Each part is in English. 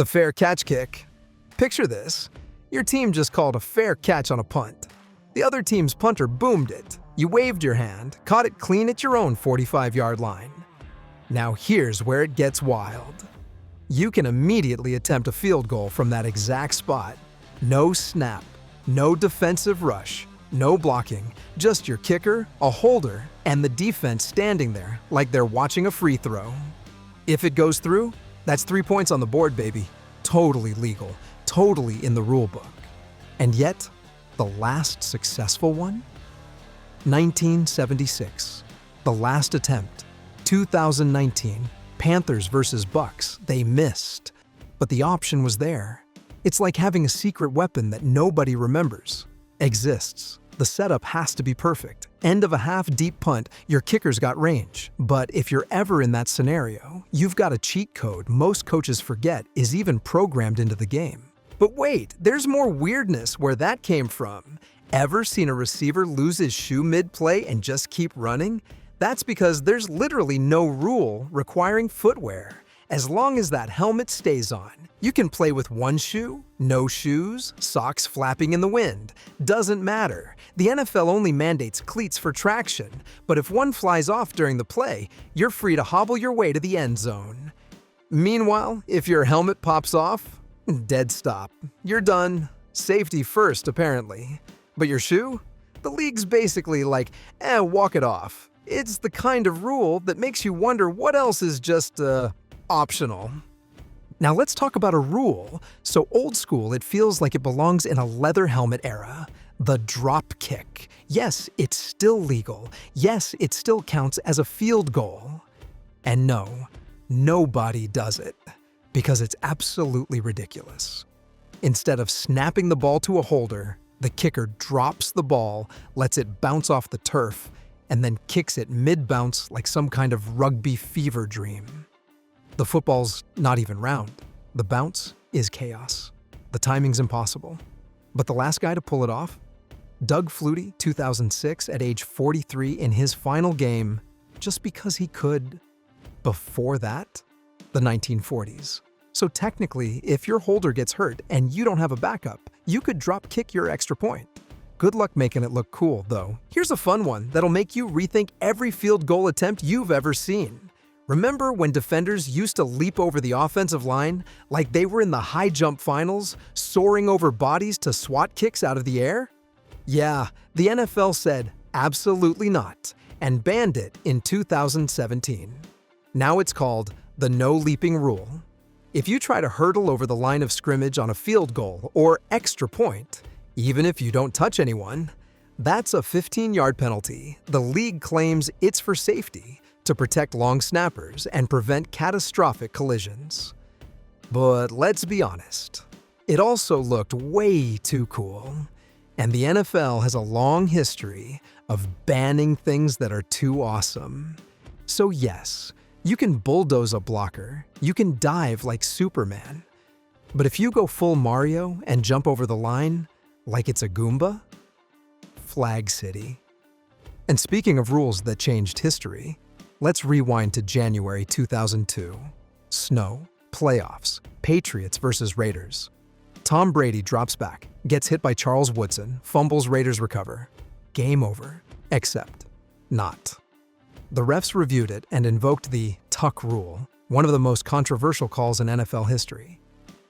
The fair catch kick. Picture this. Your team just called a fair catch on a punt. The other team's punter boomed it. You waved your hand, caught it clean at your own 45-yard line. Now here's where it gets wild. You can immediately attempt a field goal from that exact spot. No snap, no defensive rush, no blocking, just your kicker, a holder, and the defense standing there like they're watching a free throw. If it goes through, that's 3 points on the board, baby. Totally legal, totally in the rule book. And yet, the last successful one? 1976. The last attempt. 2019. Panthers versus Bucks. They missed. But the option was there. It's like having a secret weapon that nobody remembers. Exists. The setup has to be perfect. End of a half-deep punt, your kicker's got range. But if you're ever in that scenario, you've got a cheat code most coaches forget is even programmed into the game. But wait, there's more weirdness where that came from. Ever seen a receiver lose his shoe mid-play and just keep running? That's because there's literally no rule requiring footwear. As long as that helmet stays on, you can play with one shoe, no shoes, socks flapping in the wind. Doesn't matter. The NFL only mandates cleats for traction, but if one flies off during the play, you're free to hobble your way to the end zone. Meanwhile, if your helmet pops off, dead stop. You're done. Safety first, apparently. But your shoe? The league's basically like, walk it off. It's the kind of rule that makes you wonder what else is just, optional. Now let's talk about a rule. So old school, it feels like it belongs in a leather helmet era. The drop kick. Yes, it's still legal. Yes, it still counts as a field goal. And no, nobody does it. Because it's absolutely ridiculous. Instead of snapping the ball to a holder, the kicker drops the ball, lets it bounce off the turf, and then kicks it mid-bounce like some kind of rugby fever dream. The football's not even round. The bounce is chaos. The timing's impossible. But the last guy to pull it off? Doug Flutie, 2006, at age 43 in his final game, just because he could. Before that, the 1940s. So technically, if your holder gets hurt and you don't have a backup, you could drop kick your extra point. Good luck making it look cool, though. Here's a fun one that'll make you rethink every field goal attempt you've ever seen. Remember when defenders used to leap over the offensive line like they were in the high jump finals, soaring over bodies to swat kicks out of the air? Yeah, the NFL said absolutely not and banned it in 2017. Now it's called the no leaping rule. If you try to hurdle over the line of scrimmage on a field goal or extra point, even if you don't touch anyone, that's a 15-yard penalty. The league claims it's for safety, to protect long snappers and prevent catastrophic collisions. But let's be honest, it also looked way too cool. And the NFL has a long history of banning things that are too awesome. So yes, you can bulldoze a blocker, you can dive like Superman. But if you go full Mario and jump over the line like it's a Goomba, Flag City. And speaking of rules that changed history, let's rewind to January 2002. Snow, playoffs, Patriots versus Raiders. Tom Brady drops back, gets hit by Charles Woodson, fumbles, Raiders recover. Game over, except not. The refs reviewed it and invoked the tuck rule, one of the most controversial calls in NFL history.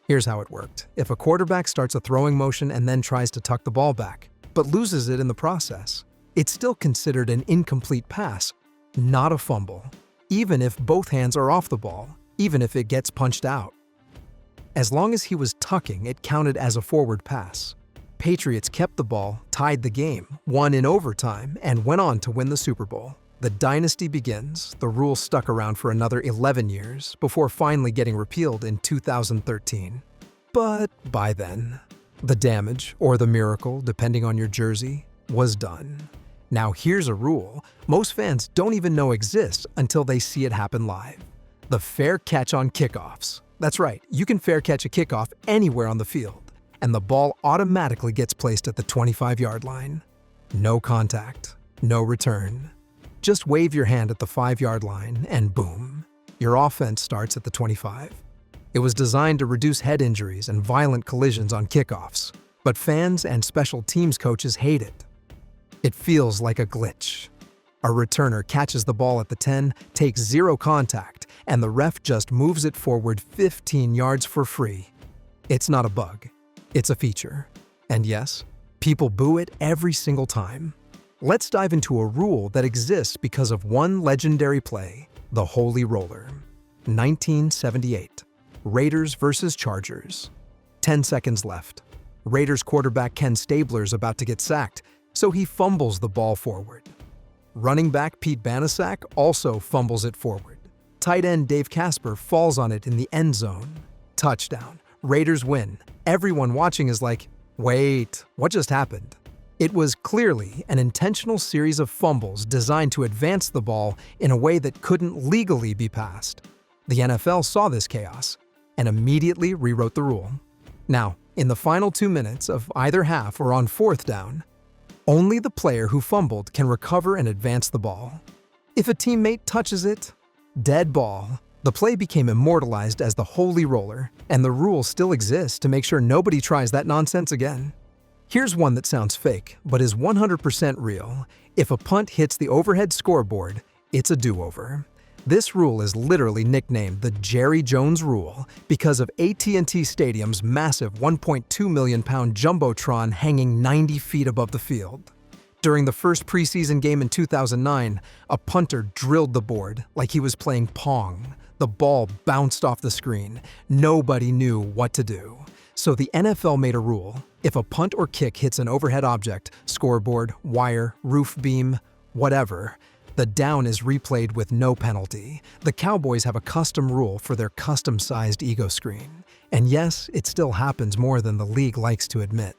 Here's how it worked. If a quarterback starts a throwing motion and then tries to tuck the ball back, but loses it in the process, it's still considered an incomplete pass, not a fumble, even if both hands are off the ball, even if it gets punched out. As long as he was tucking, it counted as a forward pass. Patriots kept the ball, tied the game, won in overtime, and went on to win the Super Bowl. The dynasty begins. The rule stuck around for another 11 years before finally getting repealed in 2013. But by then, the damage, or the miracle, depending on your jersey, was done. Now here's a rule most fans don't even know exists until they see it happen live. The fair catch on kickoffs. That's right, you can fair catch a kickoff anywhere on the field, and the ball automatically gets placed at the 25-yard line. No contact, no return. Just wave your hand at the 5-yard line and boom, your offense starts at the 25. It was designed to reduce head injuries and violent collisions on kickoffs, but fans and special teams coaches hate it. It feels like a glitch. A returner catches the ball at the 10, takes zero contact, and the ref just moves it forward 15 yards for free. It's not a bug, it's a feature. And yes, people boo it every single time. Let's dive into a rule that exists because of one legendary play, the Holy Roller. 1978, Raiders versus Chargers. 10 seconds left. Raiders quarterback Ken Stabler's about to get sacked, so he fumbles the ball forward. Running back Pete Banaszak also fumbles it forward. Tight end Dave Casper falls on it in the end zone. Touchdown. Raiders win. Everyone watching is like, wait, what just happened? It was clearly an intentional series of fumbles designed to advance the ball in a way that couldn't legally be passed. The NFL saw this chaos and immediately rewrote the rule. Now, in the final 2 minutes of either half or on fourth down, only the player who fumbled can recover and advance the ball. If a teammate touches it, dead ball. The play became immortalized as the Holy Roller, and the rule still exists to make sure nobody tries that nonsense again. Here's one that sounds fake, but is 100% real. If a punt hits the overhead scoreboard, it's a do-over. This rule is literally nicknamed the Jerry Jones Rule because of AT&T Stadium's massive 1.2 million pound jumbotron hanging 90 feet above the field. During the first preseason game in 2009, a punter drilled the board like he was playing Pong. The ball bounced off the screen. Nobody knew what to do. So the NFL made a rule. If a punt or kick hits an overhead object, scoreboard, wire, roof beam, whatever, the down is replayed with no penalty. The Cowboys have a custom rule for their custom-sized ego screen. And yes, it still happens more than the league likes to admit.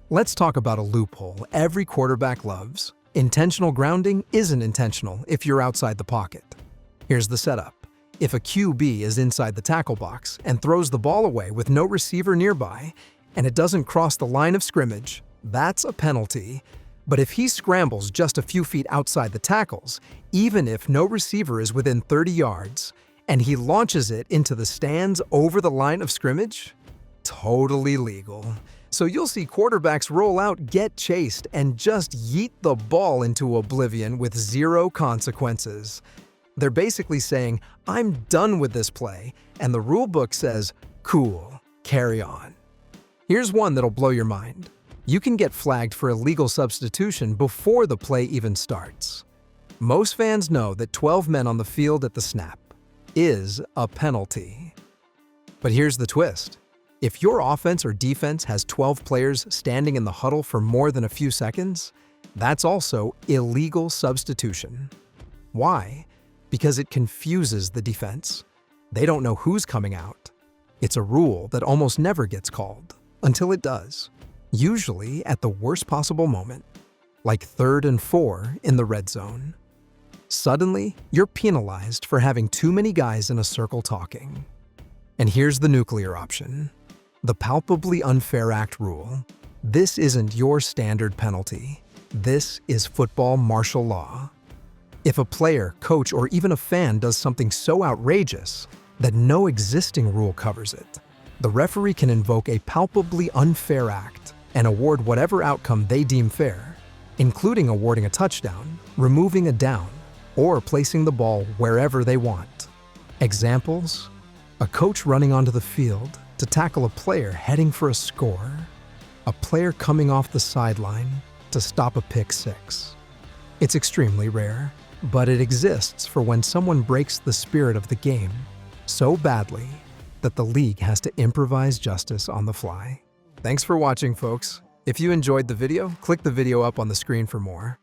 Let's talk about a loophole every quarterback loves. Intentional grounding isn't intentional if you're outside the pocket. Here's the setup. If a QB is inside the tackle box and throws the ball away with no receiver nearby, and it doesn't cross the line of scrimmage, that's a penalty. But if he scrambles just a few feet outside the tackles, even if no receiver is within 30 yards, and he launches it into the stands over the line of scrimmage, totally legal. So you'll see quarterbacks roll out, get chased, and just yeet the ball into oblivion with zero consequences. They're basically saying, I'm done with this play, and the rule book says, cool, carry on. Here's one that'll blow your mind. You can get flagged for illegal substitution before the play even starts. Most fans know that 12 men on the field at the snap is a penalty. But here's the twist. If your offense or defense has 12 players standing in the huddle for more than a few seconds, that's also illegal substitution. Why? Because it confuses the defense. They don't know who's coming out. It's a rule that almost never gets called, until it does. Usually at the worst possible moment, like 3rd and 4 in the red zone. Suddenly, you're penalized for having too many guys in a circle talking. And here's the nuclear option. The Palpably Unfair Act rule. This isn't your standard penalty. This is football martial law. If a player, coach, or even a fan does something so outrageous that no existing rule covers it, the referee can invoke a palpably unfair act and award whatever outcome they deem fair, including awarding a touchdown, removing a down, or placing the ball wherever they want. Examples: a coach running onto the field to tackle a player heading for a score, a player coming off the sideline to stop a pick six. It's extremely rare, but it exists for when someone breaks the spirit of the game so badly that the league has to improvise justice on the fly. Thanks for watching, folks. If you enjoyed the video, click the video up on the screen for more.